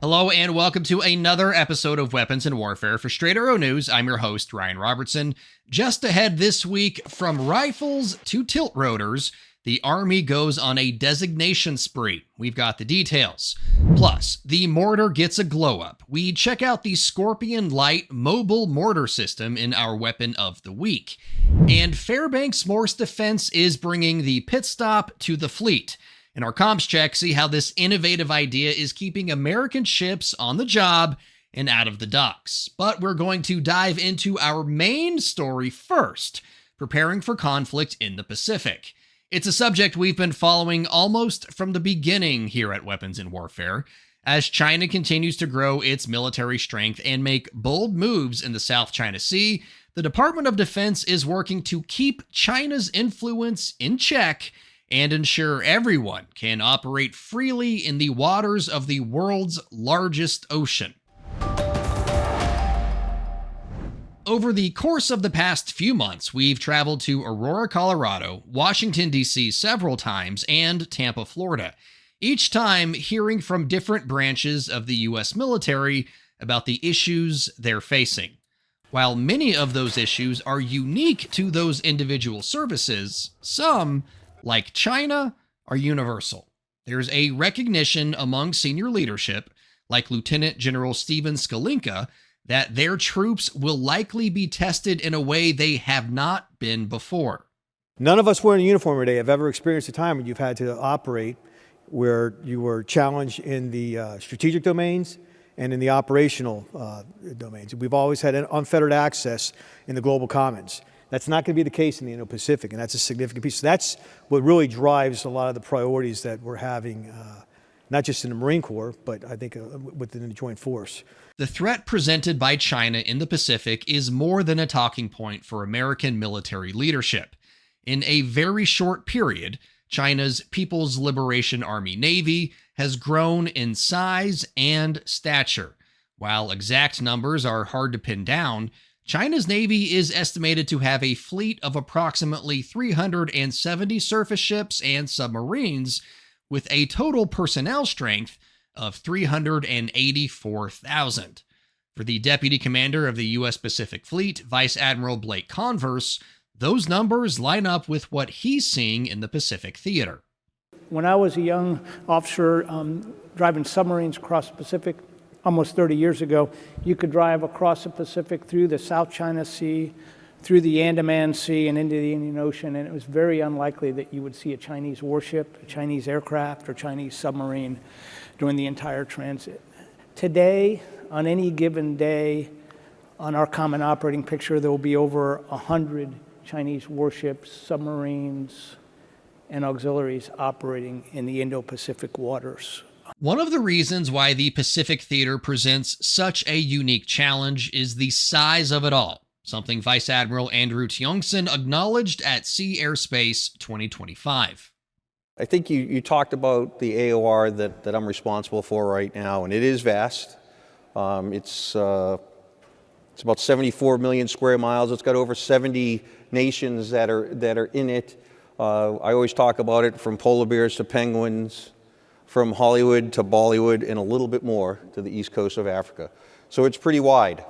Hello and welcome to another episode of Weapons and Warfare for Straight Arrow News. I'm your host, Ryan Robertson. Just ahead this week, from rifles to tilt rotors, the Army goes on a designation spree. We've got the details. Plus, the mortar gets a glow up. We check out the Scorpion Light mobile mortar system in our weapon of the week. And Fairbanks Morse Defense is bringing the pit stop to the fleet. In our comms check, see how this innovative idea is keeping American ships on the job and out of the docks. But we're going to dive into our main story first, preparing for conflict in the Pacific. It's a subject we've been following almost from the beginning here at Weapons and Warfare. As China continues to grow its military strength and make bold moves in the South China Sea, the Department of Defense is working to keep China's influence in check and ensure everyone can operate freely in the waters of the world's largest ocean. Over the course of the past few months, we've traveled to Aurora, Colorado, Washington, D.C. several times, and Tampa, Florida, each time hearing from different branches of the U.S. military about the issues they're facing. While many of those issues are unique to those individual services, some, like China, are universal. There's a recognition among senior leadership, like Lieutenant General Steven Skalinka, that their troops will likely be tested in a way they have not been before. None of us wearing a uniform today have ever experienced a time when you've had to operate where you were challenged in the strategic domains and in the operational domains. We've always had unfettered access in the global commons. That's not going to be the case in the Indo-Pacific, and that's a significant piece. So that's what really drives a lot of the priorities that we're having, not just in the Marine Corps, but I think within the Joint Force. The threat presented by China in the Pacific is more than a talking point for American military leadership. In a very short period, China's People's Liberation Army Navy has grown in size and stature. While exact numbers are hard to pin down, China's Navy is estimated to have a fleet of approximately 370 surface ships and submarines, with a total personnel strength of 384,000. For the Deputy Commander of the U.S. Pacific Fleet, Vice Admiral Blake Converse, those numbers line up with what he's seeing in the Pacific theater. When I was a young officer driving submarines across the Pacific almost 30 years ago, you could drive across the Pacific through the South China Sea, through the Andaman Sea and into the Indian Ocean, and it was very unlikely that you would see a Chinese warship, a Chinese aircraft, or Chinese submarine during the entire transit. Today, on any given day, on our common operating picture, there will be over 100 Chinese warships, submarines, and auxiliaries operating in the Indo-Pacific waters. One of the reasons why the Pacific theater presents such a unique challenge is the size of it all, something Vice Admiral Andrew Tiongson acknowledged at Sea Airspace 2025. I think you talked about the AOR that I'm responsible for right now, and it is vast. It's about 74 million square miles. It's got over 70 nations that are in it. I always talk about it from polar bears to penguins, from Hollywood to Bollywood, and a little bit more to the east coast of Africa. So it's pretty wide.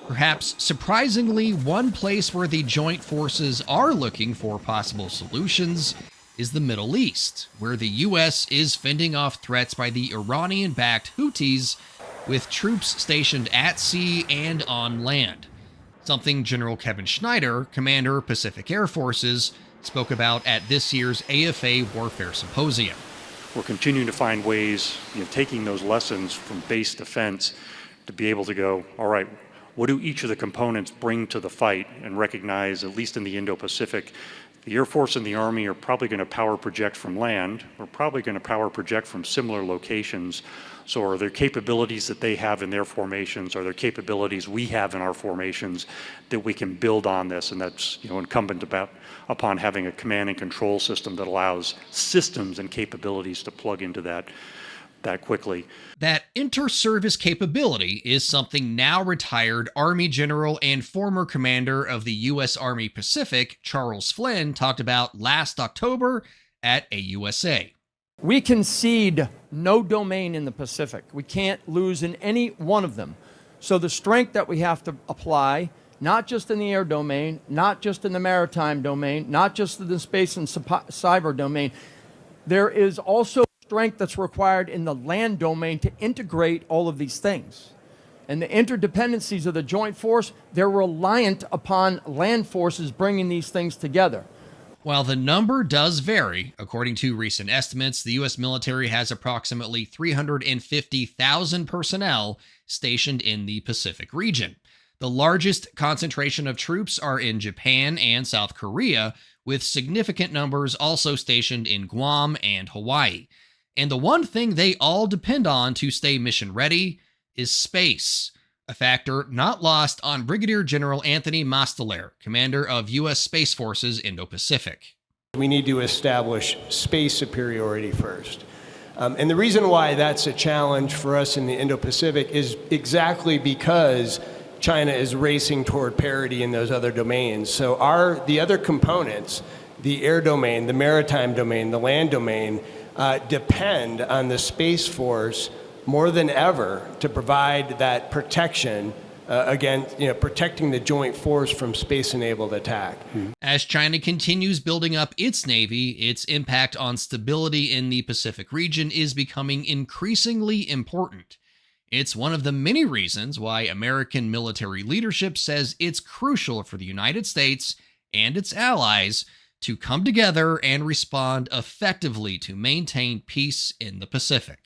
Perhaps surprisingly, one place where the joint forces are looking for possible solutions is the Middle East, where the U.S. is fending off threats by the Iranian-backed Houthis with troops stationed at sea and on land. Something General Kevin Schneider, Commander Pacific Air Forces, spoke about at this year's AFA Warfare Symposium. We're continuing to find ways, taking those lessons from base defense to be able to go, all right, what do each of the components bring to the fight, and recognize, at least in the Indo-Pacific, the Air Force and the Army are probably going to power project from land. We're probably going to power project from similar locations. So are there capabilities that they have in their formations? Are there capabilities we have in our formations that we can build on this? And that's incumbent upon having a command and control system that allows systems and capabilities to plug into that quickly. That inter-service capability is something now retired Army General and former commander of the U.S. Army Pacific, Charles Flynn, talked about last October at AUSA. We concede no domain in the Pacific. We can't lose in any one of them. So the strength that we have to apply, not just in the air domain, not just in the maritime domain, not just in the space and cyber domain, there is also strength that's required in the land domain to integrate all of these things. And the interdependencies of the joint force, they're reliant upon land forces bringing these things together. While the number does vary, according to recent estimates, the U.S. military has approximately 350,000 personnel stationed in the Pacific region. The largest concentration of troops are in Japan and South Korea, with significant numbers also stationed in Guam and Hawaii. And the one thing they all depend on to stay mission ready is space, a factor not lost on Brigadier General Anthony Mastelaar, commander of U.S. Space Forces Indo-Pacific. We need to establish space superiority first. And the reason why that's a challenge for us in the Indo-Pacific is exactly because China is racing toward parity in those other domains. So the other components, the air domain, the maritime domain, the land domain, depend on the Space Force more than ever to provide that protection against, protecting the joint force from space-enabled attack. As China continues building up its navy, its impact on stability in the Pacific region is becoming increasingly important. It's one of the many reasons why American military leadership says it's crucial for the United States and its allies to come together and respond effectively to maintain peace in the Pacific.